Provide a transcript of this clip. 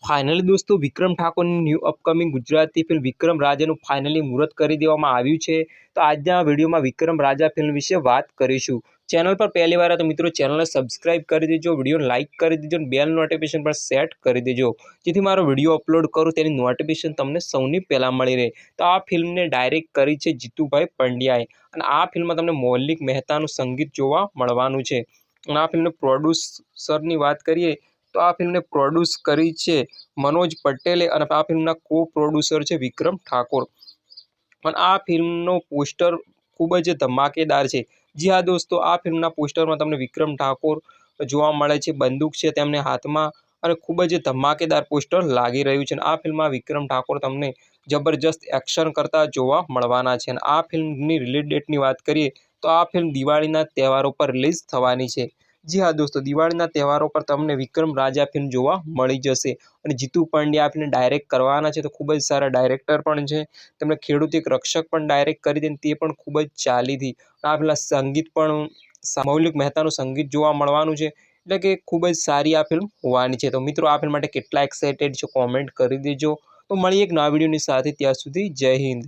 Finally दोस्तों Vikram Thakur new upcoming Gujarati film Vikram राजाનું finally મુહૂર્ત કરી દેવામાં આવ્યું છે। તો આજના વિડીયોમાં વિક્રમ રાજા ફિલ્મ વિશે વાત કરીશું। ચેનલ પર પહેલી વાર તો મિત્રો ચેનલને સબસ્ક્રાઇબ કરી દેજો, વિડીયોને લાઇક કરી દેજો અને બેલ નોટિફિકેશન પર સેટ કરી દેજો, જેથી મારો વિડીયો અપલોડ કરું તેની નોટિફિકેશન તમને સૌથી પહેલા મળી રહે। તો આ ફિલ્મને ડાયરેક્ટ કરી છે જીતુભાઈ પંડ્યાએ અને આ ફિલ્મમાં તમને મૌલિક મહેતાનું સંગીત જોવા મળવાનું છે। અને આ ફિલ્મના પ્રોડ્યુસરની વાત કરીએ तो आ फिल्म ने प्रोड्यूस करी छे मनोज पटेले और आ फिल्म को प्रोड्यूसर है विक्रम ठाकुर। और आ फिल्म पोस्टर खूब ज धमाकेदार है। जी हाँ दोस्तों, आ फिल्म पोस्टर में तमने विक्रम ठाकुर जोवा मळे छे, बंदूक है तेमने हाथ में और खूब ज धमाकेदार पोस्टर लागी रह्यु छे। आ फिल्म में विक्रम ठाकुर तमने जबरदस्त एक्शन करता जोवा मळवाना छे। आ फिल्म की रिलीज डेट की बात करिए तो आ फिल्म दिवाळीना तहेवारों पर रिलीज थवानी छे। जी हाँ दोस्तों, दिवाळीना तहेवारों पर तमने विक्रम राजा फिल्म जोवा मळी जशे। अने जीतू पंड्या आ फिल्म डायरेक्ट करवाना छे, तो खूब ज सारा डायरेक्टर पण छे। तेमणे खेडूत एक रक्षक पण डायरेक्ट करी दे ते पण खूब ज चाली थी। आ फिल्म संगीत पण मौलिक मेहतानुं संगीत जोवा मळवानुं छे, એટલે કે खूब ज सारी आ फिल्म होवानी छे। तो मित्रों आ फिल्म माटे केटला एक्साइटेड छो कॉमेंट करी देजो। तो मळीए एक नवा विडियोनी साथे, त्यां सुधी जय हिंद।